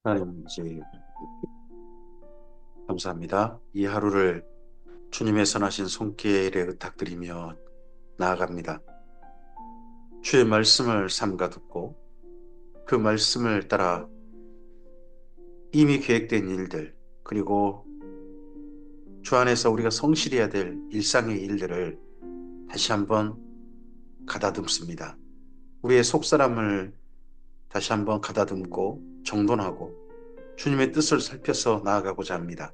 하나님 이제 감사합니다. 이 하루를 주님의 선하신 손길에 의탁드리며 나아갑니다. 주의 말씀을 삼가 듣고 그 말씀을 따라 이미 계획된 일들 그리고 주 안에서 우리가 성실해야 될 일상의 일들을 다시 한번 가다듬습니다. 우리의 속사람을 다시 한번 가다듬고 정돈하고 주님의 뜻을 살펴서 나아가고자 합니다.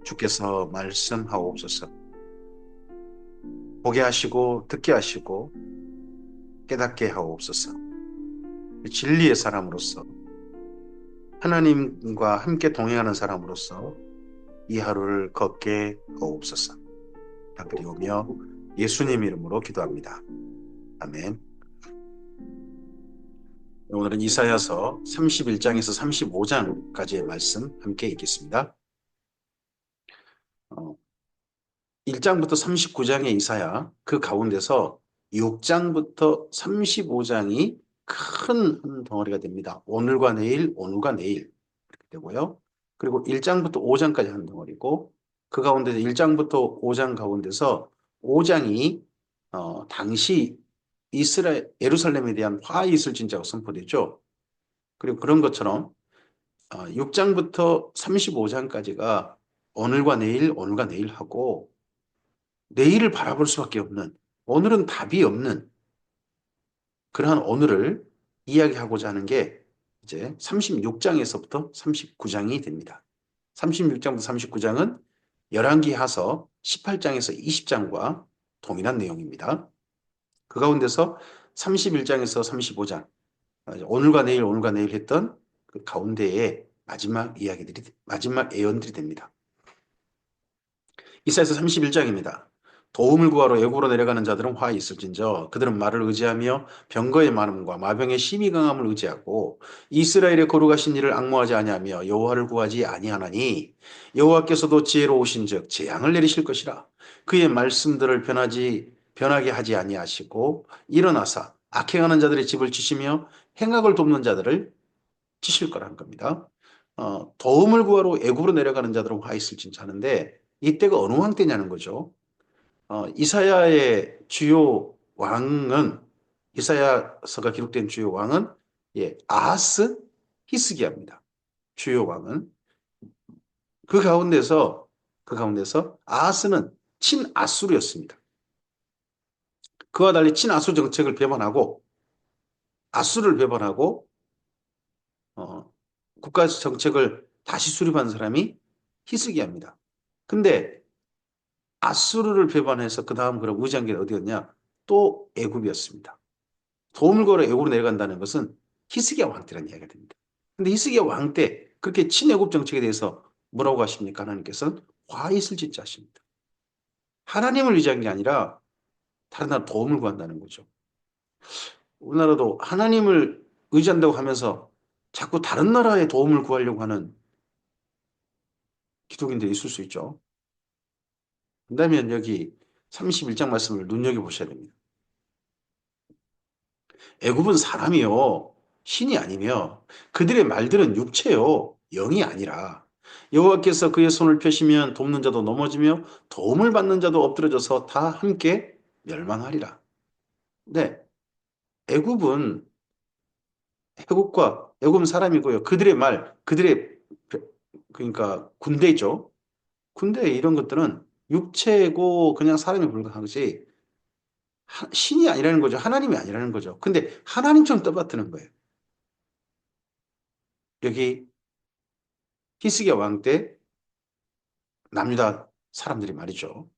주께서 말씀하옵소서. 보게 하시고 듣게 하시고 깨닫게 하옵소서. 진리의 사람으로서 하나님과 함께 동행하는 사람으로서 이 하루를 걷게 하옵소서. 그리우며 예수님 이름으로 기도합니다. 아멘. 오늘은 이사야서 31장에서 35장까지의 말씀 함께 읽겠습니다. 1장부터 39장의 이사야, 그 가운데서 6장부터 35장이 큰 한 덩어리가 됩니다. 오늘과 내일, 오늘과 내일 이렇게 되고요. 그리고 1장부터 5장까지 한 덩어리고 그 가운데 1장부터 5장 가운데서 5장이 당시 예루살렘에 대한 화가 있을 진짜가 선포되죠. 그리고 그런 것처럼 6장부터 35장까지가 오늘과 내일, 오늘과 내일 하고 내일을 바라볼 수밖에 없는, 오늘은 답이 없는 그러한 오늘을 이야기하고자 하는 게 이제 36장에서부터 39장이 됩니다. 36장부터 39장은 열왕기하서 18장에서 20장과 동일한 내용입니다. 그 가운데서 31장에서 35장, 오늘과 내일, 오늘과 내일 했던 그 가운데의 마지막 예언들이 됩니다. 이사야서 31장입니다. 도움을 구하러 애굽으로 내려가는 자들은 화 있을진저 그들은 말을 의지하며 병거의 많음과 마병의 심히 강함을 의지하고 이스라엘의 거룩하신 이를 앙모하지 아니하며 여호와를 구하지 아니하나니 여호와께서도 지혜로우신즉 재앙을 내리실 것이라. 그의 말씀들을 변하게 하지 아니하시고 일어나사 악행하는 자들의 집을 치시며 행악을 돕는 자들을 치실 거라는 겁니다. 도움을 구하러 애굽으로 내려가는 자들은 화 있을진저 하는데 이때가 어느 왕 때냐는 거죠. 이사야의 주요 왕은, 이사야서가 기록된 주요 왕은 아하스 히스기야입니다. 주요 왕은 그 가운데서 아하스는 친아수르였습니다. 그와 달리 친아수 정책을 배반하고 아수를 배반하고 국가 정책을 다시 수립한 사람이 히스기야입니다. 근데 아수르를 배반해서 그 다음 그럼 의장계는 어디였냐? 또 애굽이었습니다. 도움을 걸어 애굽으로 내려간다는 것은 히스기야 왕 때라는 이야기가 됩니다. 근데 히스기야 왕 때 그렇게 친애굽 정책에 대해서 뭐라고 하십니까? 하나님께서는 화 있을 짓자 하십니다. 하나님을 의지한 게 아니라 다른 나라 도움을 구한다는 거죠. 우리나라도 하나님을 의지한다고 하면서 자꾸 다른 나라의 도움을 구하려고 하는 기독인들이 있을 수 있죠. 그렇다면 여기 31장 말씀을 눈여겨보셔야 됩니다. 애굽은 사람이요 신이 아니며 그들의 말들은 육체요 영이 아니라 여호와께서 그의 손을 펴시면 돕는 자도 넘어지며 도움을 받는 자도 엎드러져서 다 함께 멸망하리라. 네, 애굽은 애굽은 사람이고요. 그들의 그러니까 군대죠. 군대 이런 것들은 육체고 그냥 사람이 불과한 것이 신이 아니라는 거죠. 하나님이 아니라는 거죠. 근데 하나님처럼 떠받드는 거예요. 여기 히스기야 왕 때 남유다 사람들이 말이죠.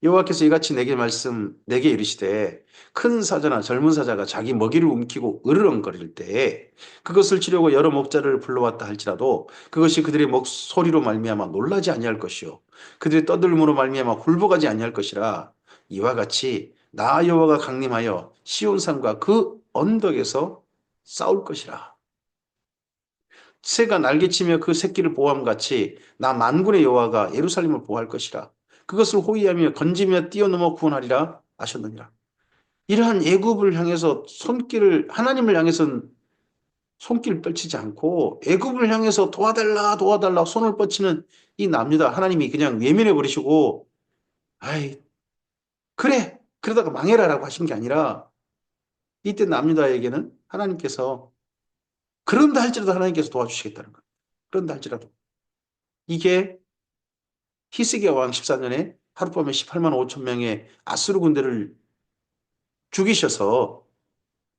여호와께서 이같이 내게 이르시되 큰 사자나 젊은 사자가 자기 먹이를 움키고 으르렁거릴 때에 그것을 치려고 여러 목자를 불러왔다 할지라도 그것이 그들의 목소리로 말미암아 놀라지 아니할 것이요 그들의 떠들므로 말미암아 굴복하지 아니할 것이라. 이와 같이 나 여호와가 강림하여 시온산과 그 언덕에서 싸울 것이라. 새가 날개치며 그 새끼를 보호함 같이 나 만군의 여호와가 예루살렘을 보호할 것이라. 그것을 호위하며 건지며 뛰어넘어 구원하리라 하셨느니라. 이러한 애굽을 향해서 손길을 하나님을 향해서는 손길 뻗치지 않고 애굽을 향해서 도와달라 도와달라 손을 뻗치는 이 남유다 하나님이 그냥 외면해 버리시고 아이 그래 그러다가 망해라라고 하신 게 아니라 이때 남유다에게는 하나님께서 그런다 할지라도 하나님께서 도와주시겠다는 거예요. 그런다 할지라도 이게 히스기야 왕 14년에 하룻밤에 18만 5천 명의 아수르 군대를 죽이셔서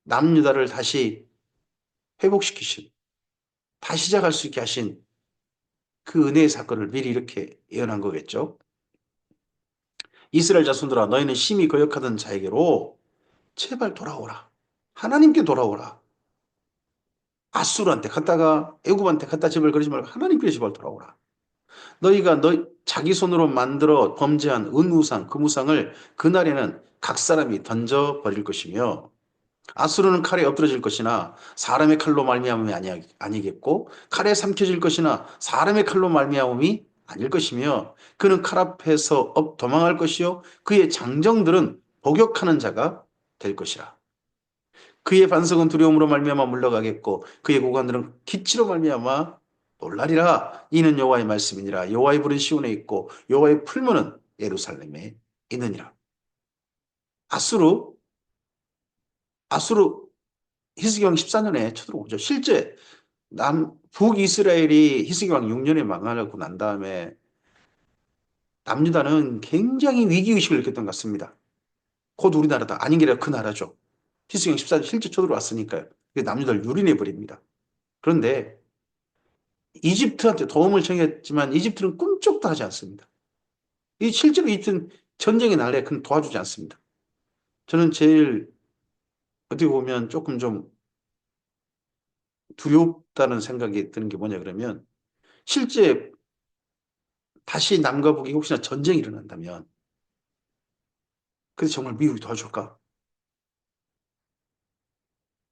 남유다를 다시 회복시키신 다시 시작할 수 있게 하신 그 은혜의 사건을 미리 이렇게 예언한 거겠죠. 이스라엘 자손들아 너희는 심히 거역하던 자에게로 제발 돌아오라. 하나님께 돌아오라. 아수르한테 갔다가 애굽한테 갔다 제발 그러지 말고 하나님께 제발 돌아오라. 너희가 자기 손으로 만들어 범죄한 은우상, 금우상을 그날에는 각 사람이 던져 버릴 것이며 아수르는 칼에 엎드러질 것이나 사람의 칼로 말미암음이 아니겠고 칼에 삼켜질 것이나 사람의 칼로 말미암음이 아닐 것이며 그는 칼 앞에서 도망할 것이요 그의 장정들은 복역하는 자가 될 것이라. 그의 반석은 두려움으로 말미암아 물러가겠고 그의 고관들은 기치로 말미암아 놀라리라. 이는 여호와의 말씀이니라. 여호와의 불은 시온에 있고 여호와의 풀무는 예루살렘에 있느니라. 아수르 아수르 히스기왕 14년에 쳐들어오죠. 실제 북이스라엘이 히스기왕 6년에 망하고 난 다음에 남유다는 굉장히 위기의식을 느꼈던 것 같습니다. 곧 우리나라다. 아닌 게 아니라 그 나라죠. 히스기왕 14년 실제 쳐들어왔으니까요. 남유다를 유린해버립니다. 그런데 이집트한테 도움을 청했지만 이집트는 꿈쩍도 하지 않습니다. 이 실제로 이집트는 전쟁의 날에 그는 도와주지 않습니다. 저는 제일 어떻게 보면 조금 좀 두렵다는 생각이 드는 게 뭐냐 그러면 실제 다시 남과 북이 혹시나 전쟁이 일어난다면 그래서 정말 미국이 도와줄까?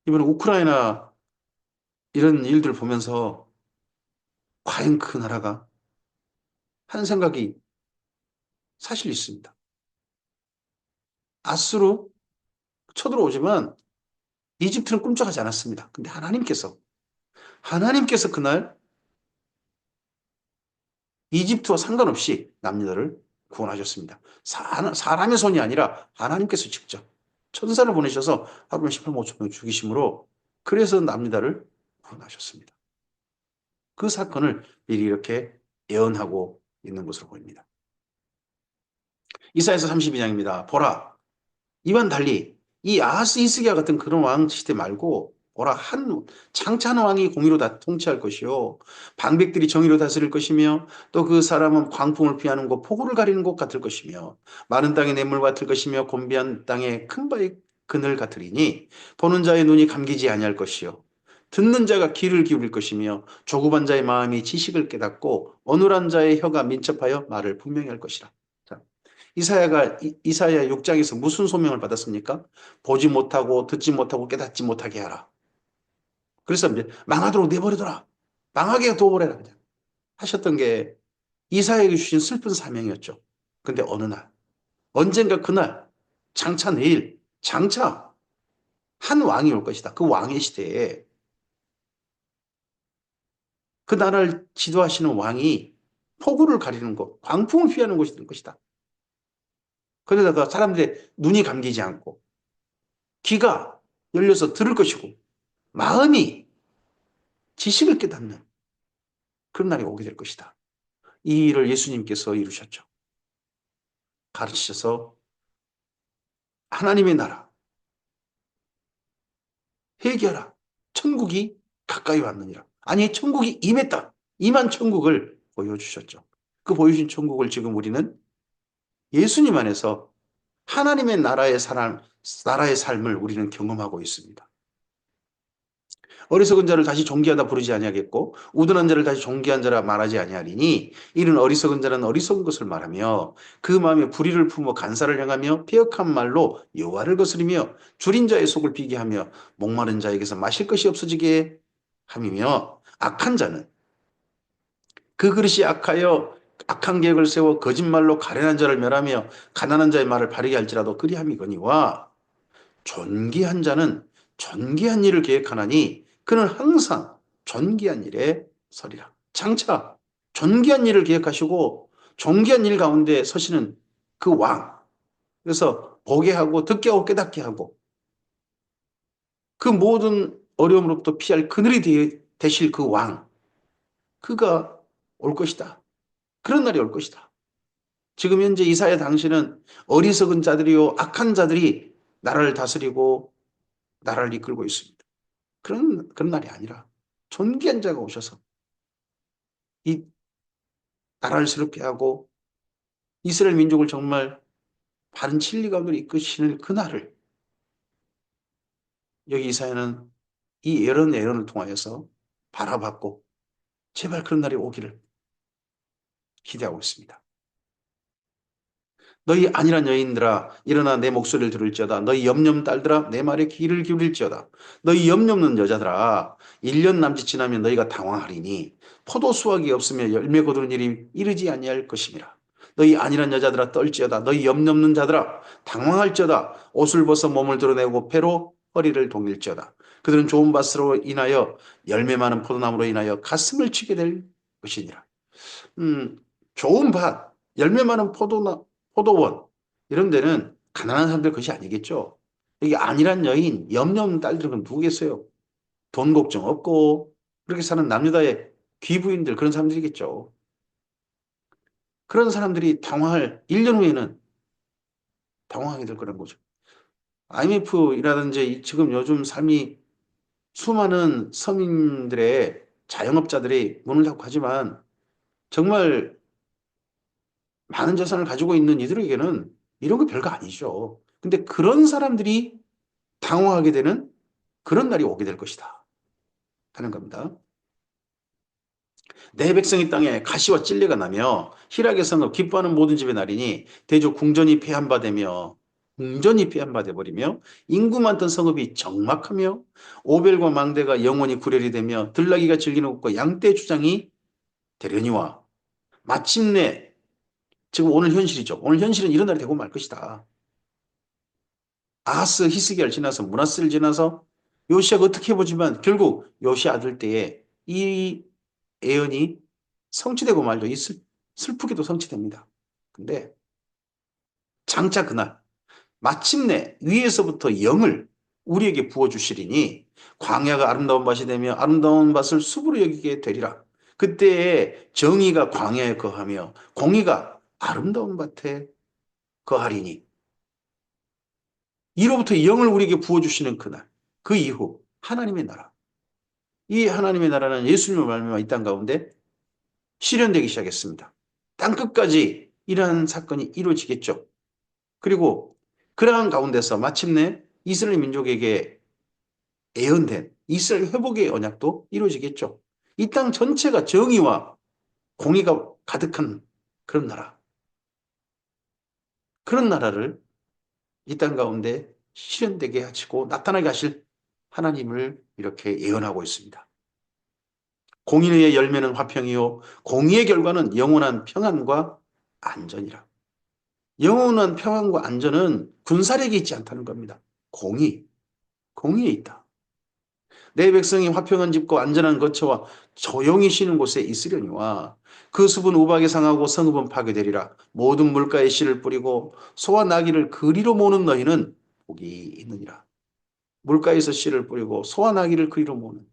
이번에 우크라이나 이런 일들 보면서 과연 그 나라가 하는 생각이 사실 있습니다. 아수로 쳐들어오지만 이집트는 꿈쩍하지 않았습니다. 근데 하나님께서 그날 이집트와 상관없이 남녀를 구원하셨습니다. 사람의 손이 아니라 하나님께서 직접 천사를 보내셔서 하루에 18만 5천 명 죽이심으로 그래서 남유다를 구원하셨습니다. 그 사건을 미리 이렇게 예언하고 있는 것으로 보입니다. 이사야서 32장입니다. 보라, 이와는 달리 이 아하스 히스기야 같은 그런 왕 시대 말고 보라 창찬 왕이 공의로 다 통치할 것이요 방백들이 정의로 다스릴 것이며 또 그 사람은 광풍을 피하는 곳 폭우를 가리는 곳 같을 것이며 마른 땅의 냇물 같을 것이며 곤비한 땅의 큰 바위 그늘 같으리니 보는 자의 눈이 감기지 아니할 것이요 듣는 자가 귀를 기울일 것이며 조급한 자의 마음이 지식을 깨닫고 어눌한 자의 혀가 민첩하여 말을 분명히 할 것이라. 이사야 6장에서 무슨 소명을 받았습니까? 보지 못하고 듣지 못하고 깨닫지 못하게 하라. 그래서 망하도록 내버려둬라. 망하게 도우래라. 하셨던 게 이사야에게 주신 슬픈 사명이었죠. 근데 어느 날, 언젠가 그날, 장차 내일, 장차 한 왕이 올 것이다. 그 왕의 시대에 그 나라를 지도하시는 왕이 폭우를 가리는 곳, 광풍을 피하는 곳이 될 것이다. 그러다가 사람들의 눈이 감기지 않고 귀가 열려서 들을 것이고 마음이 지식을 깨닫는 그런 날이 오게 될 것이다. 이 일을 예수님께서 이루셨죠. 가르치셔서 하나님의 나라 회개하라. 천국이 가까이 왔느니라. 아니 천국이 임했다. 임한 천국을 보여주셨죠. 그 보여주신 천국을 지금 우리는 예수님 안에서 하나님의 나라의 삶을 우리는 경험하고 있습니다. 어리석은 자를 다시 존귀하다 부르지 아니하겠고 우둔한 자를 다시 존귀한 자라 말하지 아니하리니 이는 어리석은 자는 어리석은 것을 말하며 그 마음에 불의를 품어 간사를 향하며 패역한 말로 여호와를 거스리며 줄인 자의 속을 비게 하며 목마른 자에게서 마실 것이 없어지게 함이며 악한 자는 그 그릇이 악하여 악한 계획을 세워 거짓말로 가련한 자를 멸하며 가난한 자의 말을 바르게 할지라도 그리함이거니와 존귀한 자는 존귀한 일을 계획하나니 그는 항상 존귀한 일에 서리라. 장차 존귀한 일을 기획하시고 존귀한 일 가운데 서시는 그 왕. 그래서 보게 하고 듣게 하고 깨닫게 하고 그 모든 어려움으로부터 피할 그늘이 되실 그 왕. 그가 올 것이다. 그런 날이 올 것이다. 지금 현재 이사야 당시는 어리석은 자들이요 악한 자들이 나라를 다스리고 나라를 이끌고 있습니다. 그런 날이 아니라 존귀한 자가 오셔서 이 나라를 새롭게 하고 이스라엘 민족을 정말 바른 진리 가운데로 이끄시는 그 날을 여기 이사야는 이 예언을 통하여서 바라봤고 제발 그런 날이 오기를 기대하고 있습니다. 너희 안일한 여인들아 일어나 내 목소리를 들을지어다. 너희 염려는 딸들아 내 말에 귀를 기울일지어다. 너희 염려없는 여자들아 1년 남짓 지나면 너희가 당황하리니 포도 수확이 없으며 열매 거두는 일이 이르지 아니할 것이니라. 너희 안일한 여자들아 떨지어다. 너희 염려없는 자들아 당황할지어다. 옷을 벗어 몸을 드러내고 배로 허리를 동일지어다. 그들은 좋은 밭으로 인하여 열매 많은 포도나무로 인하여 가슴을 치게 될 것이니라. 음, 좋은 밭, 열매 많은 포도원, 이런 데는 가난한 사람들 것이 아니겠죠. 이게 안일한 여인, 염려 없는 딸들은 누구겠어요? 돈 걱정 없고, 그렇게 사는 남유다의 귀부인들, 그런 사람들이겠죠. 그런 사람들이 당황할 1년 후에는 당황하게 될 거란 거죠. IMF라든지 지금 요즘 삶이 수많은 서민들의 자영업자들이 문을 닫고 하지만 정말 많은 재산을 가지고 있는 이들에게는 이런 거 별거 아니죠. 근데 그런 사람들이 당황하게 되는 그런 날이 오게 될 것이다 하는 겁니다. 내 백성이 땅에 가시와 찔레가 나며 희락의 성읍 기뻐하는 모든 집의 날이니 대저 궁전이 폐한 바 되며 궁전이 폐한 바 되버리며 인구 많던 성읍이 적막하며 오벨과 망대가 영원히 구렬이 되며 들나귀가 즐기는 곳과 양떼 주장이 되려니와 마침내 지금 오늘 현실이죠. 오늘 현실은 이런 날이 되고 말 것이다. 아하스 히스기야를 지나서 므낫세를 지나서 요시아가 어떻게 해보지만 결국 요시아 아들 때에 이 예언이 성취되고 말죠. 슬프게도 성취됩니다. 근데 장차 그날 마침내 위에서부터 영을 우리에게 부어주시리니 광야가 아름다운 밭이 되며 아름다운 밭을 숲으로 여기게 되리라. 그때에 정의가 광야에 거하며 공의가 아름다운 밭에 거하리니 이로부터 영을 우리에게 부어주시는 그날, 그 이후 하나님의 나라. 이 하나님의 나라는 예수님을 말미암아 이 땅 가운데 실현되기 시작했습니다. 땅 끝까지 이러한 사건이 이루어지겠죠. 그리고 그러한 가운데서 마침내 이스라엘 민족에게 예언된 이스라엘 회복의 언약도 이루어지겠죠. 이 땅 전체가 정의와 공의가 가득한 그런 나라. 그런 나라를 이 땅 가운데 실현되게 하시고 나타나게 하실 하나님을 이렇게 예언하고 있습니다. 공의의 열매는 화평이요 공의의 결과는 영원한 평안과 안전이라. 영원한 평안과 안전은 군사력에 있지 않다는 겁니다. 공의에 있다. 내 백성이 화평한 집과 안전한 거처와 조용히 쉬는 곳에 있으려니와 그 숲은 우박에 상하고 성읍은 파괴되리라. 모든 물가에 씨를 뿌리고 소와 나귀를 그리로 모는 너희는 복이 있느니라. 물가에서 씨를 뿌리고 소와 나귀를 그리로 모는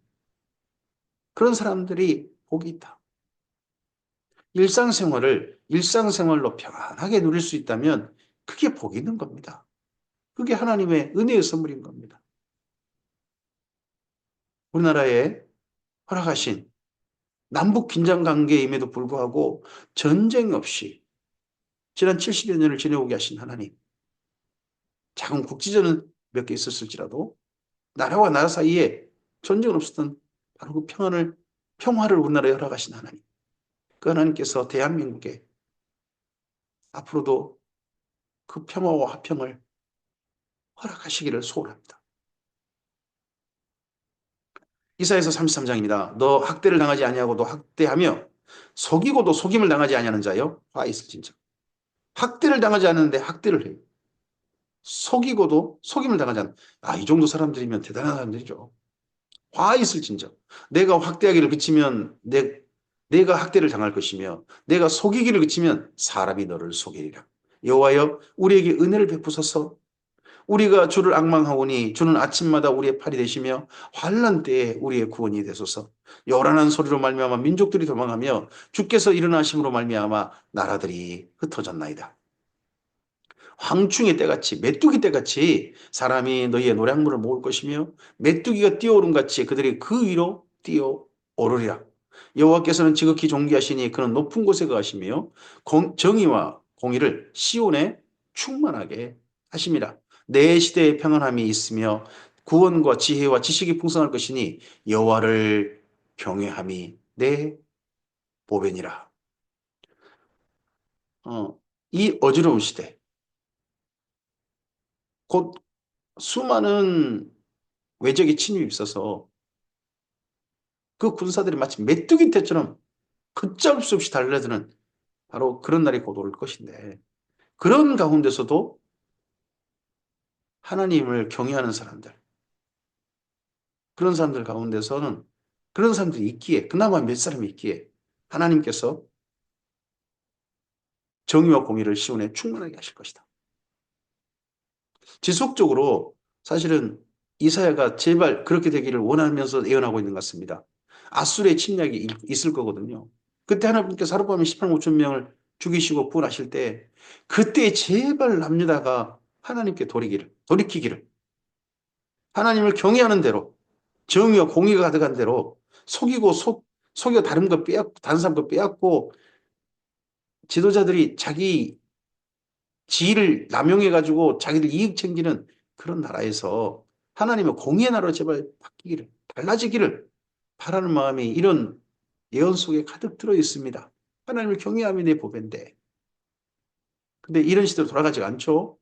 그런 사람들이 복이 있다. 일상생활로 평안하게 누릴 수 있다면 그게 복이 있는 겁니다. 그게 하나님의 은혜의 선물인 겁니다. 우리나라에 허락하신 남북 긴장 관계임에도 불구하고 전쟁 없이 지난 70여 년을 지내오게 하신 하나님. 작은 국지전은 몇 개 있었을지라도 나라와 나라 사이에 전쟁은 없었던 바로 그 평화를 우리나라에 허락하신 하나님. 그 하나님께서 대한민국에 앞으로도 그 평화와 화평을 허락하시기를 소원합니다. 이사야서 33장입니다. 너 학대를 당하지 아니하고 너 학대하며 속이고도 속임을 당하지 아니하는 자여 화 있을진저. 학대를 당하지 않는데 학대를 해요. 속이고도 속임을 당하지 않는. 이 정도 사람들이면 대단한 사람들이죠. 화 있을진저 내가 확대하기를 그치면 내가 학대를 당할 것이며 내가 속이기를 그치면 사람이 너를 속이리라. 여호와여 우리에게 은혜를 베푸소서. 우리가 주를 앙망하오니 주는 아침마다 우리의 팔이 되시며 환난 때에 우리의 구원이 되소서. 요란한 소리로 말미암아 민족들이 도망하며 주께서 일어나심으로 말미암아 나라들이 흩어졌나이다. 황충의 때같이 메뚜기 때같이 사람이 너희의 노량물을 먹을 것이며 메뚜기가 뛰어오름 같이 그들이 그 위로 뛰어오르리라. 여호와께서는 지극히 존귀하시니 그는 높은 곳에 거하시며 정의와 공의를 시온에 충만하게 하심이라. 내 시대에 평안함이 있으며 구원과 지혜와 지식이 풍성할 것이니 여호와를 경외함이 내 보배니라. 이 어지러운 시대 곧 수많은 외적의 침입이 있어서 그 군사들이 마치 메뚜기 떼처럼 걷잡을 수 없이 달려드는 바로 그런 날이 곧 올 것인데 그런 가운데서도 하나님을 경외하는 사람들 그런 사람들 가운데서는 그런 사람들이 있기에 그나마 몇 사람이 있기에 하나님께서 정의와 공의를 시온에 충만하게 하실 것이다. 지속적으로 사실은 이사야가 제발 그렇게 되기를 원하면서 예언하고 있는 것 같습니다. 아수르의 침략이 있을 거거든요. 그때 하나님께서 하룻밤에 18만 5천 명을 죽이시고 구원하실 때 그때 제발 남유다가 하나님께 돌이키기를 하나님을 경외하는 대로 정의와 공의가 가득한 대로 속여 다른 사람 거 빼앗고 지도자들이 자기 지위를 남용해가지고 자기들 이익 챙기는 그런 나라에서 하나님의 공의의 나라로 제발 바뀌기를, 달라지기를 바라는 마음이 이런 예언 속에 가득 들어 있습니다. 하나님을 경외함이 내 보배인데. 근데 이런 시대로 돌아가지 않죠.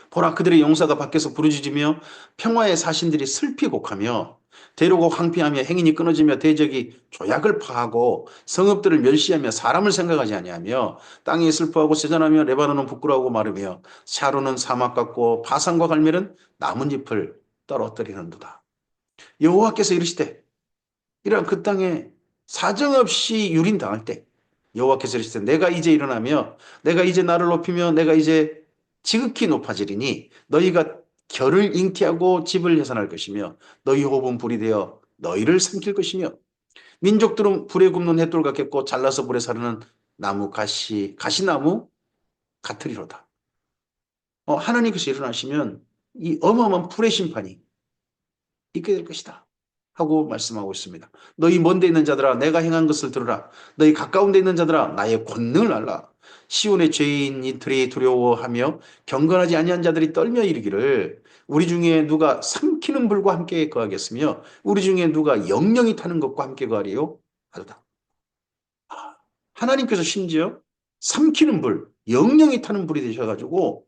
보라 그들의 용사가 밖에서 부르짖으며 평화의 사신들이 슬피 곡하며 대로가 황폐하며 행인이 끊어지며 대적이 조약을 파하고 성읍들을 멸시하며 사람을 생각하지 아니하며 땅이 슬퍼하고 세잔하며 레바논은 부끄러워하고 마르며 샤론은 사막 같고 바산과 갈멜은 나뭇잎을 떨어뜨리는도다. 여호와께서 이르시되 이러한 그 땅에 사정없이 유린당할 때 여호와께서 이르시되 내가 이제 일어나며 내가 이제 나를 높이며 내가 이제 지극히 높아지리니 너희가 결을 잉태하고 집을 해산할 것이며 너희 호흡은 불이 되어 너희를 삼킬 것이며 민족들은 불에 굽는 햇돌 같겠고 잘라서 불에 사르는 나무 가시나무 같으리로다. 하나님께서 일어나시면 이 어마어마한 불의 심판이 있게 될 것이다. 하고 말씀하고 있습니다. 너희 먼데 있는 자들아 내가 행한 것을 들으라. 너희 가까운 데 있는 자들아 나의 권능을 알라. 시온의 죄인이들이 두려워하며 경건하지 아니한 자들이 떨며 이르기를 우리 중에 누가 삼키는 불과 함께 거하겠으며 우리 중에 누가 영영이 타는 것과 함께 거하리요 하도다. 하나님께서 심지어 삼키는 불, 영영이 타는 불이 되셔가지고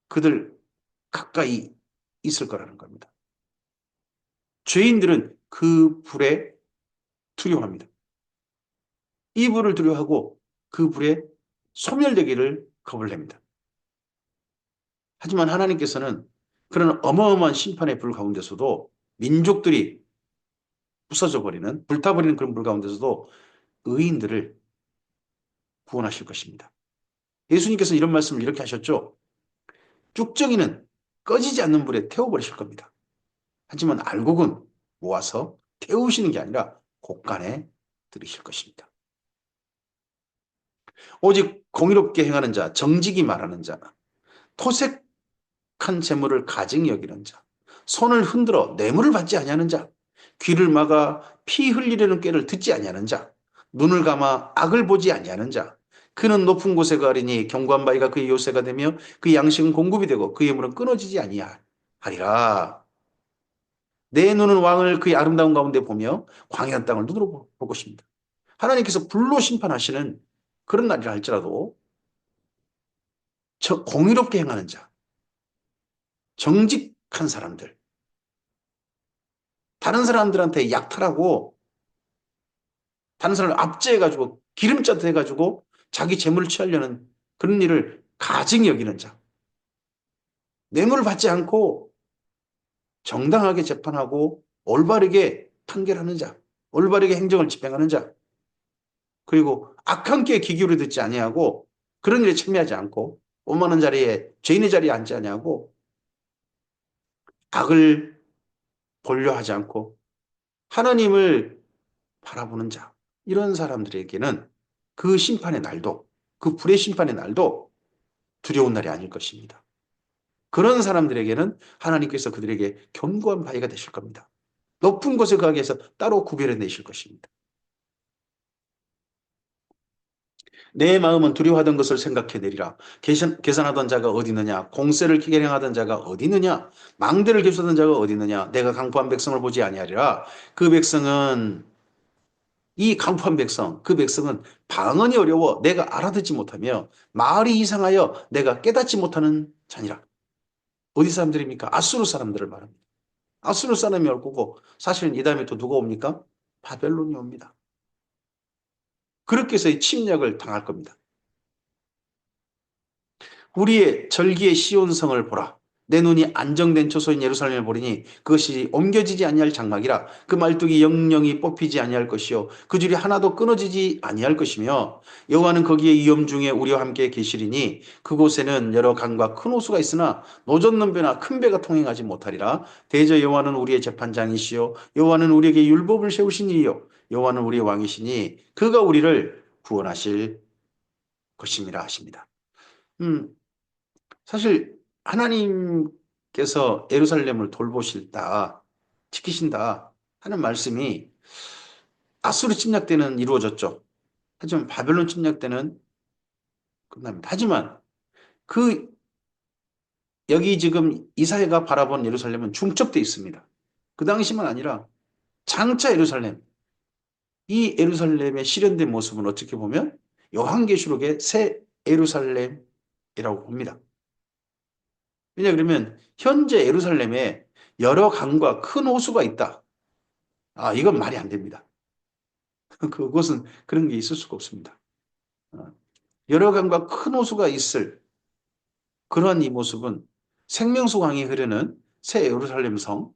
그들 가까이 있을 거라는 겁니다. 죄인들은 그 불에 두려워합니다. 이 불을 두려워하고 그 불에 소멸되기를 겁을 냅니다. 하지만 하나님께서는 그런 어마어마한 심판의 불 가운데서도 민족들이 부서져 버리는 불타버리는 그런 불 가운데서도 의인들을 구원하실 것입니다. 예수님께서 이런 말씀을 이렇게 하셨죠. 쭉정이는 꺼지지 않는 불에 태워버리실 겁니다. 하지만 알곡은 모아서 태우시는 게 아니라 곳간에 들이실 것입니다. 오직 공의롭게 행하는 자, 정직이 말하는 자, 토색한 재물을 가증히 여기는 자, 손을 흔들어 뇌물을 받지 아니하는 자, 귀를 막아 피 흘리려는 꾀를 듣지 아니하는 자, 눈을 감아 악을 보지 아니하는 자, 그는 높은 곳에 가리니 견고한 바위가 그의 요새가 되며 그의 양식은 공급이 되고 그의 물은 끊어지지 아니하리라. 내 눈은 왕을 그의 아름다운 가운데 보며 광야한 땅을 눈으로 볼 것입니다. 하나님께서 불로 심판하시는 그런 날이라 할지라도 공의롭게 행하는 자, 정직한 사람들, 다른 사람들한테 약탈하고 다른 사람을 압제해가지고 기름짜듯 해가지고 자기 재물을 취하려는 그런 일을 가증히 여기는 자, 뇌물을 받지 않고 정당하게 재판하고 올바르게 판결하는 자, 올바르게 행정을 집행하는 자, 그리고 악한 꾀에 귀 기울여 듣지 아니하고 그런 일에 참여하지 않고 오만한 자리에 죄인의 자리에 앉지 아니하고 악을 본려하지 않고 하나님을 바라보는 자, 이런 사람들에게는 그 심판의 날도, 그 불의 심판의 날도 두려운 날이 아닐 것입니다. 그런 사람들에게는 하나님께서 그들에게 견고한 바위가 되실 겁니다. 높은 곳에 가게 해서 따로 구별해 내실 것입니다. 내 마음은 두려워하던 것을 생각해 내리라. 계산하던 자가 어디 있느냐? 공세를 계량하던 자가 어디 있느냐? 망대를 깁수하던 자가 어디 있느냐? 내가 강포한 백성을 보지 아니하리라. 그 백성은 이 강포한 백성, 그 백성은 방언이 어려워 내가 알아듣지 못하며 말이 이상하여 내가 깨닫지 못하는 자니라. 어디 사람들입니까? 아수르 사람들을 말합니다. 아수르 사람이 올 거고 사실은 이 다음에 또 누가 옵니까? 바벨론이 옵니다. 그렇게 해서 침략을 당할 겁니다. 우리의 절기의 시온성을 보라. 내 눈이 안정된 초소인 예루살렘을 보리니 그것이 옮겨지지 아니할 장막이라. 그 말뚝이 영영이 뽑히지 아니할 것이요 그 줄이 하나도 끊어지지 아니할 것이며 여호와는 거기에 위험 중에 우리와 함께 계시리니 그곳에는 여러 강과 큰 호수가 있으나 노젓는 배나 큰 배가 통행하지 못하리라. 대저 여호와는 우리의 재판장이시요 여호와는 우리에게 율법을 세우신 이요 여호와는 우리의 왕이시니 그가 우리를 구원하실 것임이라 하십니다. 음, 사실 하나님께서 예루살렘을 돌보실다, 지키신다 하는 말씀이 아수르 침략 때는 이루어졌죠. 하지만 바벨론 침략 때는 끝납니다. 하지만 그 여기 지금 이사야가 바라본 예루살렘은 중첩돼 있습니다. 그 당시만 아니라 장차 예루살렘, 이 예루살렘의 실현된 모습은 어떻게 보면 요한계시록의 새 예루살렘이라고 봅니다. 왜냐 그러면 현재 예루살렘에 여러 강과 큰 호수가 있다. 아, 이건 말이 안 됩니다. 그것은 그런 게 있을 수가 없습니다. 어, 여러 강과 큰 호수가 있을 그러한 이 모습은 생명수 강이 흐르는 새 예루살렘 성,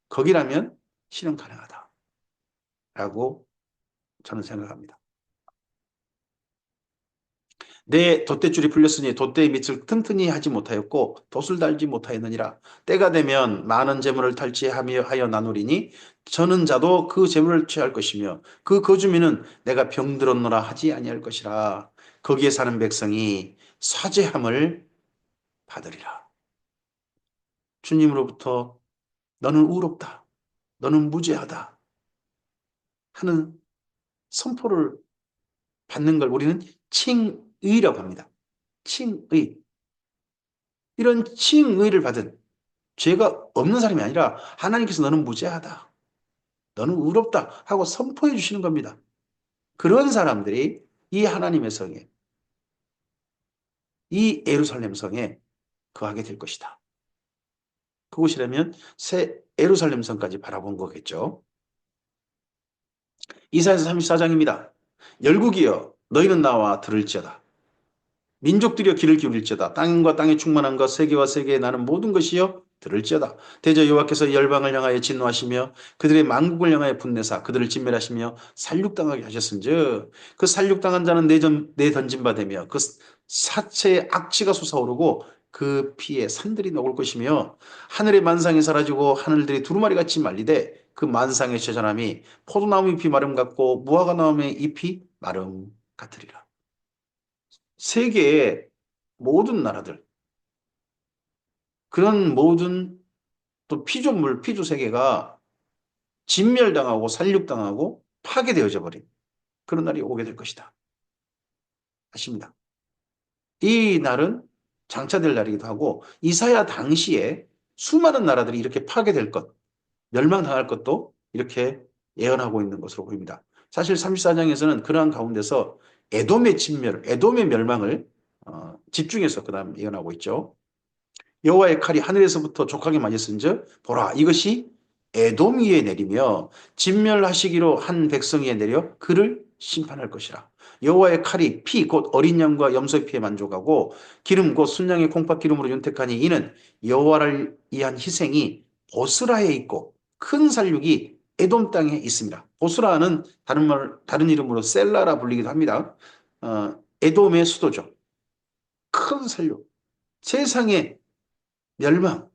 거기라면 실현 가능하다라고 저는 생각합니다. 내 돛대줄이 풀렸으니 돛대의 밑을 튼튼히 하지 못하였고 돛을 달지 못하였느니라. 때가 되면 많은 재물을 탈취하여 나누리니 저는 자도 그 재물을 취할 것이며 그 거주민은 내가 병들었노라 하지 아니할 것이라. 거기에 사는 백성이 사죄함을 받으리라. 주님으로부터 너는 의롭다, 너는 무죄하다 하는 선포를 받는 걸 우리는 칭의라고 합니다. 칭의. 이런 칭의를 받은 죄가 없는 사람이 아니라 하나님께서 너는 무죄하다, 너는 의롭다 하고 선포해 주시는 겁니다. 그런 사람들이 이 하나님의 성에, 이 예루살렘 성에 거하게 될 것이다. 그곳이라면 새 예루살렘 성까지 바라본 거겠죠. 이사야서 34장입니다. 열국이여 너희는 나와 들을지어다. 민족들이여 귀를 기울일지어다. 땅과 땅에 충만한 것 세계와 세계에 나는 모든 것이여 들을지어다. 대저 여호와께서 열방을 향하여 진노하시며 그들의 만국을 향하여 분내사 그들을 진멸하시며 살육당하게 하셨은즉 그 살육당한 자는 내던진 바 되며 그 사체의 악취가 솟아오르고 그 피에 산들이 녹을 것이며 하늘의 만상이 사라지고 하늘들이 두루마리같이 말리되 그 만상의 제전함이 포도나무 잎이 마름 같고 무화과나무의 잎이 마름 같으리라. 세계의 모든 나라들, 그런 모든 또 피조물, 피조세계가 진멸당하고 살육당하고 파괴되어져 버린 그런 날이 오게 될 것이다. 아십니다. 이 날은 장차될 날이기도 하고 이사야 당시에 수많은 나라들이 이렇게 파괴될 것, 멸망당할 것도 이렇게 예언하고 있는 것으로 보입니다. 사실 34장에서는 그러한 가운데서 에돔의 진멸, 에돔의 멸망을 집중해서 그 다음 예언하고 있죠. 여호와의 칼이 하늘에서부터 족하게 맞았은즉 보라 이것이 에돔 위에 내리며 진멸하시기로 한 백성 위에 내려 그를 심판할 것이라. 여호와의 칼이 피 곧 어린 양과 염소의 피에 만족하고 기름 곧 순양의 콩팥 기름으로 윤택하니 이는 여호와를 위한 희생이 보스라에 있고 큰 살육이 에돔 땅에 있습니다. 보스라는 다른 이름으로 셀라라 불리기도 합니다. 에돔의 수도죠. 큰 살육. 세상의 멸망.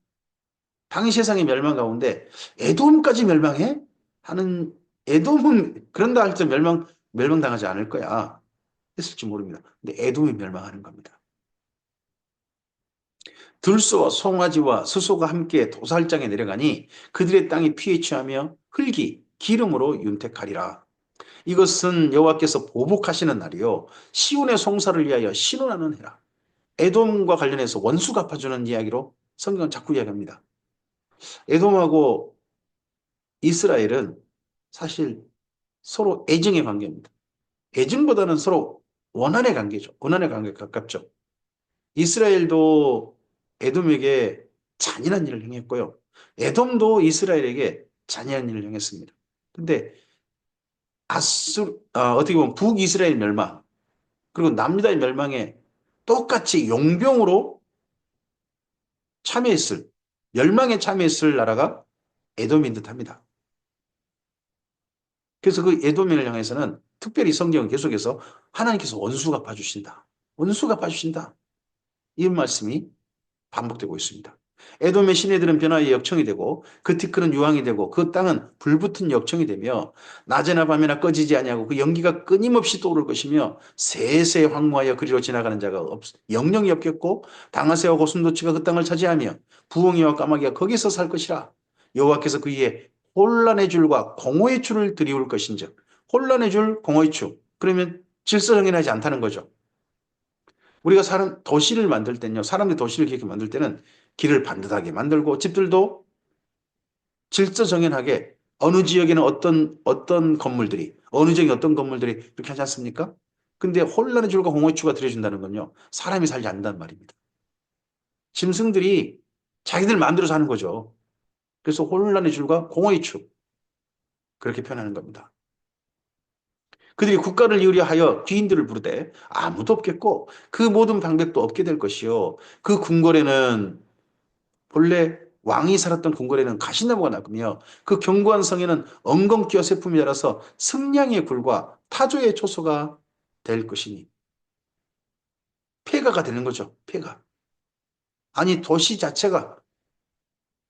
당시 세상의 멸망 가운데 에돔까지 멸망해? 하는 에돔은 그런다 할때 멸망당하지 않을 거야. 했을지 모릅니다. 근데 에돔이 멸망하는 겁니다. 들소와 송아지와 스소가 함께 도살장에 내려가니 그들의 땅이 피에 취하며 흙이 기름으로 윤택하리라. 이것은 여호와께서 보복하시는 날이요 시온의 송사를 위하여 신원하는 해라. 에돔과 관련해서 원수 갚아주는 이야기로 성경은 자꾸 이야기합니다. 에돔하고 이스라엘은 사실 서로 애증의 관계입니다. 애증보다는 서로 원한의 관계죠. 원한의 관계에 가깝죠. 이스라엘도 에돔에게 잔인한 일을 행했고요. 에돔도 이스라엘에게 잔인한 일을 행했습니다. 근데 어떻게 보면 북이스라엘 멸망, 그리고 남유다의 멸망에 똑같이 용병으로 참여했을, 멸망에 참여했을 나라가 에돔인 듯 합니다. 그래서 그 에돔인을 향해서는 특별히 성경은 계속해서 하나님께서 원수 갚아주신다. 원수 갚아주신다. 이 말씀이 반복되고 있습니다. 에돔의 시내들은 변화의 역청이 되고 그 티끌은 유황이 되고 그 땅은 불붙은 역청이 되며 낮에나 밤에나 꺼지지 아니하고 그 연기가 끊임없이 떠오를 것이며 세세 황무하여 그리로 지나가는 자가 영영이 없겠고 당하새와 고슴도치가 그 땅을 차지하며 부엉이와 까마귀가 거기서 살 것이라. 여호와께서 그 위에 혼란의 줄과 공허의 줄을 들이울 것인즉 혼란의 줄, 공허의 줄. 그러면 질서정연하지 않다는 거죠. 우리가 도시를 만들 때는요, 사람들이 도시를 이렇게 만들 때는 길을 반듯하게 만들고 집들도 질서정연하게 어느 지역에는 어떤 건물들이, 어느 지역에 어떤 건물들이 이렇게 하지 않습니까? 근데 혼란의 줄과 공허의 줄가 들여준다는 건요, 사람이 살지 않는다는 말입니다. 짐승들이 자기들 마음대로 사는 거죠. 그래서 혼란의 줄과 공허의 줄. 그렇게 표현하는 겁니다. 그들이 국가를 이으려 하여 귀인들을 부르되 아무도 없겠고 그 모든 방백도 없게 될 것이요. 그 궁궐에는 본래 왕이 살았던 궁궐에는 가시나무가 나고며 그 견고한 성에는 엉겅퀴와 세품이 자라서 승냥의 굴과 타조의 초소가 될 것이니 폐가가 되는 거죠. 폐가. 아니 도시 자체가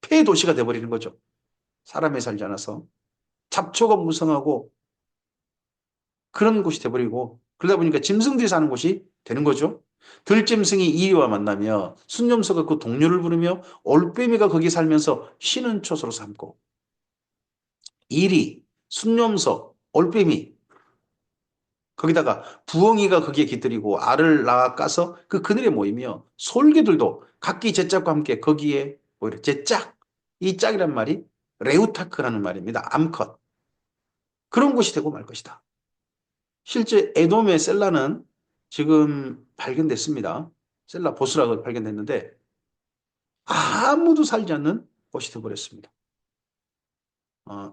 폐도시가 돼버리는 거죠. 사람이 살지 않아서 잡초가 무성하고 그런 곳이 돼버리고 그러다 보니까 짐승들이 사는 곳이 되는 거죠. 들짐승이 이리와 만나며 순념소가 그 동료를 부르며 올빼미가 거기 살면서 쉬는 초소로 삼고 이리, 순념소, 올빼미 거기다가 부엉이가 거기에 깃들이고 알을 낳아 까서 그 그늘에 모이며 솔개들도 각기 제짝과 함께 거기에 모이라. 제짝, 이 짝이란 말이 레우타크라는 말입니다. 암컷. 그런 곳이 되고 말 것이다. 실제 에돔의 셀라는 지금 발견됐습니다. 셀라 보스라고 발견됐는데 아무도 살지 않는 곳이 되어버렸습니다.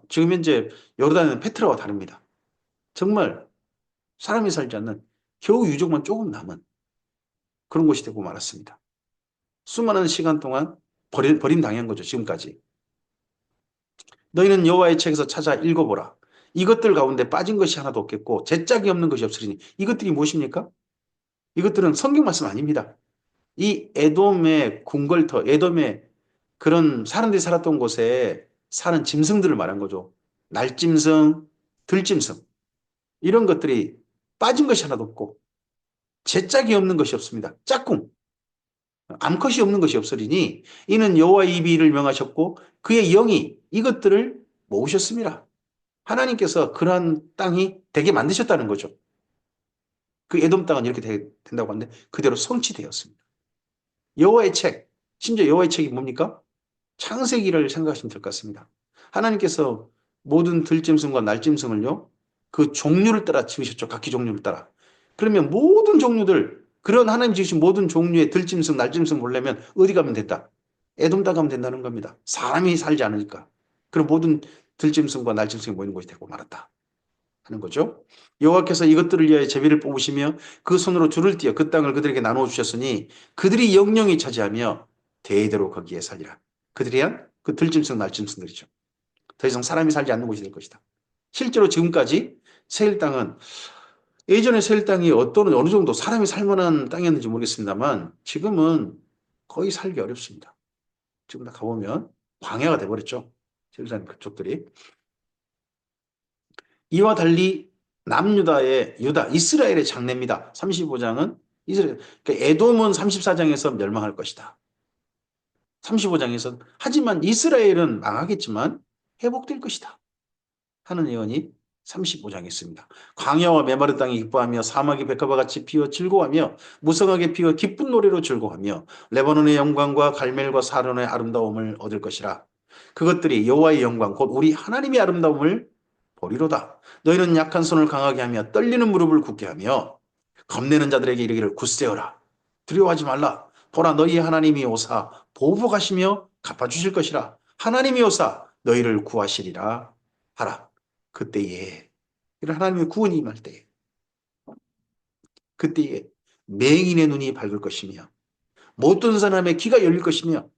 지금 현재 요르단은 페트라와 다릅니다. 정말 사람이 살지 않는 겨우 유적만 조금 남은 그런 곳이 되고 말았습니다. 수많은 시간 동안 버림당한 거죠. 지금까지. 너희는 여호와의 책에서 찾아 읽어보라. 이것들 가운데 빠진 것이 하나도 없겠고 제짝이 없는 것이 없으리니 이것들이 무엇입니까? 이것들은 성경 말씀 아닙니다. 이 에돔의 궁궐터, 에돔의 그런 사람들이 살았던 곳에 사는 짐승들을 말한 거죠. 날짐승, 들짐승 이런 것들이 빠진 것이 하나도 없고 제짝이 없는 것이 없습니다. 짝꿍, 암컷이 없는 것이 없으리니 이는 여호와의 입이 이를 명하셨고 그의 영이 이것들을 모으셨습니다. 하나님께서 그러한 땅이 되게 만드셨다는 거죠. 그 에돔 땅은 이렇게 된다고 하는데 그대로 성취되었습니다. 여호와의 책, 심지어 여호와의 책이 뭡니까? 창세기를 생각하시면 될 것 같습니다. 하나님께서 모든 들짐승과 날짐승을요, 그 종류를 따라 지으셨죠. 각기 종류를 따라. 그러면 모든 종류들, 그런 하나님 지으신 모든 종류의 들짐승, 날짐승 보려면 어디 가면 된다? 에돔 땅 가면 된다는 겁니다. 사람이 살지 않으니까. 그럼 모든 들짐승과 날짐승이 모이는 곳이 되고 말았다 하는 거죠. 여호와께서 이것들을 위하여 제비를 뽑으시며 그 손으로 줄을 띄어 그 땅을 그들에게 나누어 주셨으니 그들이 영영이 차지하며 대대로 거기에 살리라. 그들이란 그 들짐승, 날짐승들이죠. 더 이상 사람이 살지 않는 곳이 될 것이다. 실제로 지금까지 세일 땅은 예전에 세일 땅이 어느 정도 사람이 살 만한 땅이었는지 모르겠습니다만 지금은 거의 살기 어렵습니다. 지금 다 가보면 광야가 돼버렸죠. 세일산 그쪽들이. 이와 달리 남유다의 이스라엘의 장래입니다. 35장은 이스라엘, 그러니까 에돔은 34장에서 멸망할 것이다. 35장에서 하지만 이스라엘은 망하겠지만 회복될 것이다 하는 예언이 35장에 있습니다. 광야와 메마른 땅이 기뻐하며 사막이 백합과 같이 피어 즐거워하며 무성하게 피어 기쁜 노래로 즐거워하며 레바논의 영광과 갈멜과 사론의 아름다움을 얻을 것이라. 그것들이 여호와의 영광 곧 우리 하나님의 아름다움을 보리로다. 너희는 약한 손을 강하게 하며 떨리는 무릎을 굳게 하며 겁내는 자들에게 이르기를 굳세어라. 두려워하지 말라. 보라 너희의 하나님이 오사 보복하시며 갚아주실 것이라. 하나님이 오사 너희를 구하시리라 하라. 그때에 이런 하나님의 구원이 임할 때에 그때에 맹인의 눈이 밝을 것이며 못 듣는 사람의 귀가 열릴 것이며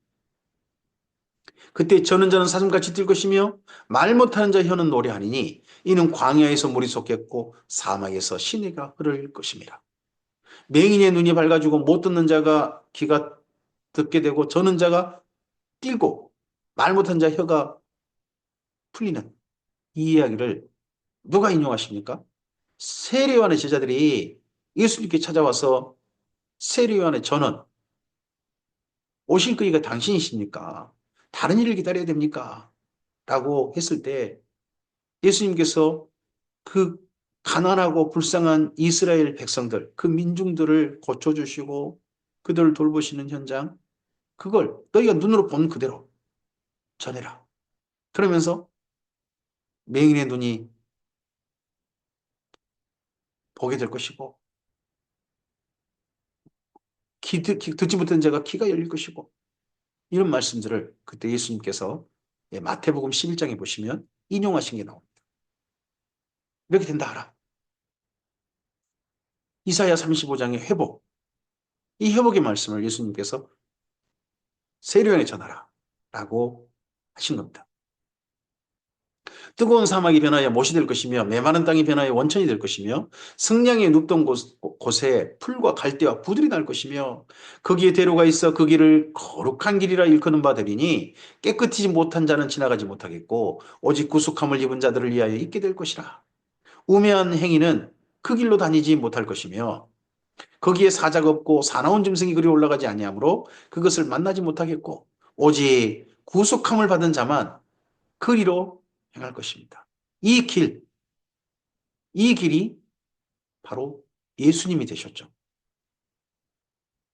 그때 저는 사슴같이 뛸 것이며 말 못하는 자 혀는 노래하니니 이는 광야에서 물이 솟겠고 사막에서 시내가 흐를 것입니다. 맹인의 눈이 밝아지고 못 듣는 자가 귀가 듣게 되고 저는 자가 뛰고 말 못한 자 혀가 풀리는 이 이야기를 누가 인용하십니까? 세례요한의 제자들이 예수님께 찾아와서 세례요한의 저는 오실 그이가 당신이십니까? 다른 일을 기다려야 됩니까? 라고 했을 때 예수님께서 그 가난하고 불쌍한 이스라엘 백성들, 그 민중들을 고쳐주시고 그들을 돌보시는 현장, 그걸 너희가 눈으로 본 그대로 전해라. 그러면서 맹인의 눈이 보게 될 것이고 듣지 못한 자가 귀가 열릴 것이고 이런 말씀들을 그때 예수님께서 마태복음 11장에 보시면 인용하신 게 나옵니다. 이렇게 된다 하라. 이사야 35장의 회복, 이 회복의 말씀을 예수님께서 세례요한에 전하라 라고 하신 겁니다. 뜨거운 사막이 변하여 못이 될 것이며 메마른 땅이 변하여 원천이 될 것이며 승량이 눕던 곳에 풀과 갈대와 부들이 날 것이며 거기에 대로가 있어 그 길을 거룩한 길이라 일컫는 바 되리니 깨끗이지 못한 자는 지나가지 못하겠고 오직 구속함을 입은 자들을 위하여 있게 될 것이라. 우매한 행위는 그 길로 다니지 못할 것이며 거기에 사자가 없고 사나운 짐승이 그리 올라가지 아니하므로 그것을 만나지 못하겠고 오직 구속함을 받은 자만 그리로 행할 것입니다. 이 길이 바로 예수님이 되셨죠.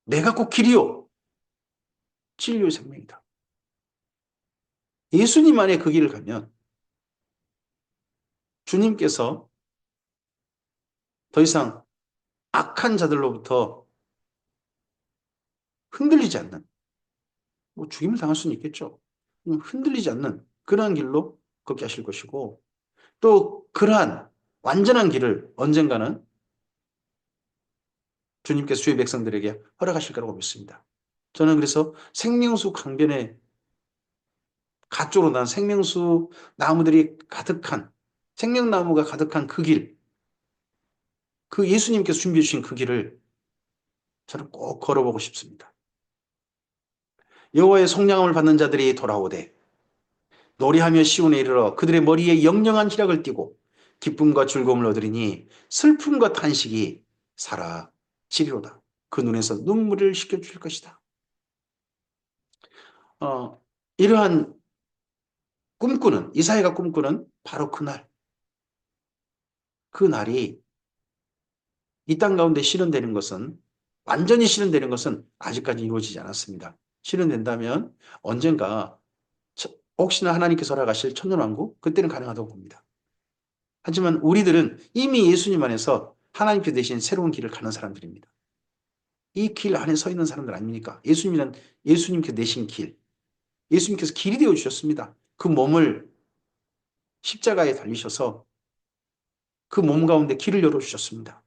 내가 꼭 길이요. 진리의 생명이다. 예수님 안에 그 길을 가면 주님께서 더 이상 악한 자들로부터 흔들리지 않는, 뭐 죽임을 당할 수는 있겠죠. 흔들리지 않는 그러한 길로 걷게 하실 것이고 또 그러한 완전한 길을 언젠가는 주님께서 주의 백성들에게 허락하실 거라고 믿습니다. 저는 그래서 생명수 강변에 가쪽으로 난 생명수 나무들이 가득한 생명나무가 가득한 그 길, 그 예수님께서 준비해 주신 그 길을 저는 꼭 걸어보고 싶습니다. 여호와의 속량함을 받는 자들이 돌아오되 노래하며 시온에 이르러 그들의 머리에 영영한 희락을 띠고 기쁨과 즐거움을 얻으리니 슬픔과 탄식이 사라지리로다. 그 눈에서 눈물을 씻겨줄 것이다. 이러한 이사야가 꿈꾸는 바로 그 날이 이 땅 가운데 실현되는 것은 완전히 실현되는 것은 아직까지 이루어지지 않았습니다. 실현된다면 언젠가 혹시나 하나님께서 허락하실 천년왕국 그때는 가능하다고 봅니다. 하지만 우리들은 이미 예수님 안에서 하나님께서 내신 새로운 길을 가는 사람들입니다. 이 길 안에 서 있는 사람들 아닙니까? 예수님께서 내신 길, 예수님께서 길이 되어 주셨습니다. 그 몸을 십자가에 달리셔서 그 몸 가운데 길을 열어주셨습니다.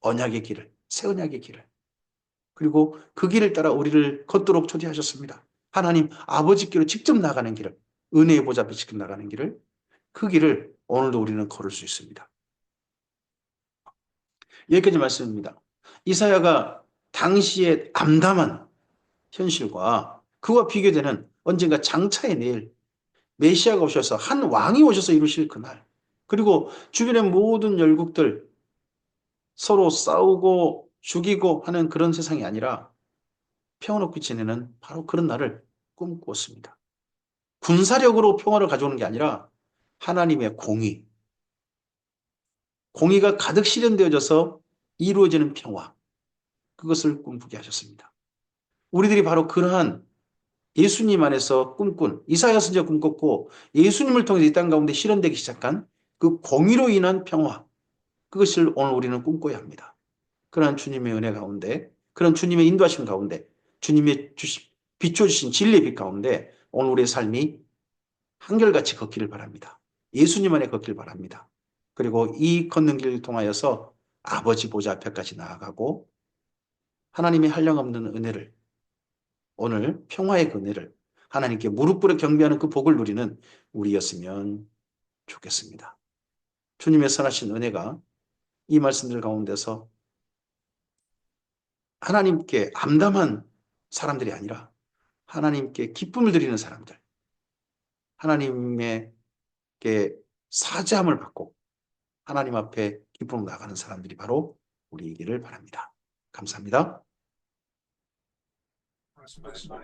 언약의 길을, 새 언약의 길을. 그리고 그 길을 따라 우리를 걷도록 초대하셨습니다. 하나님 아버지께로 직접 나가는 길을, 은혜의 보좌 앞에 직접 나가는 길을, 그 길을 오늘도 우리는 걸을 수 있습니다. 여기까지 말씀입니다. 이사야가 당시의 암담한 현실과 그와 비교되는 언젠가 장차의 내일, 메시아가 오셔서 한 왕이 오셔서 이루실 그날, 그리고 주변의 모든 열국들 서로 싸우고 죽이고 하는 그런 세상이 아니라 평화롭게 지내는 바로 그런 날을 꿈꾸었습니다. 군사력으로 평화를 가져오는 게 아니라 하나님의 공의가 가득 실현되어져서 이루어지는 평화, 그것을 꿈꾸게 하셨습니다. 우리들이 바로 그러한 예수님 안에서 꿈꾼, 이사야 선지가 꿈꿨고 예수님을 통해서 이 땅 가운데 실현되기 시작한 그 공의로 인한 평화, 그것을 오늘 우리는 꿈꿔야 합니다. 그러한 주님의 은혜 가운데, 그런 주님의 인도하심 가운데, 주님의 비춰주신 진리의 빛 가운데 오늘 우리의 삶이 한결같이 걷기를 바랍니다. 예수님 안에 걷기를 바랍니다. 그리고 이 걷는 길을 통하여서 아버지 보좌 앞에까지 나아가고 하나님의 한량없는 은혜를, 오늘 평화의 그 은혜를, 하나님께 무릎 꿇어 경배하는 그 복을 누리는 우리였으면 좋겠습니다. 주님의 선하신 은혜가 이 말씀들 가운데서 하나님께 암담한 사람들이 아니라 하나님께 기쁨을 드리는 사람들, 하나님께 사죄함을 받고 하나님 앞에 기쁨으로 나가는 사람들이 바로 우리이기를 바랍니다. 감사합니다.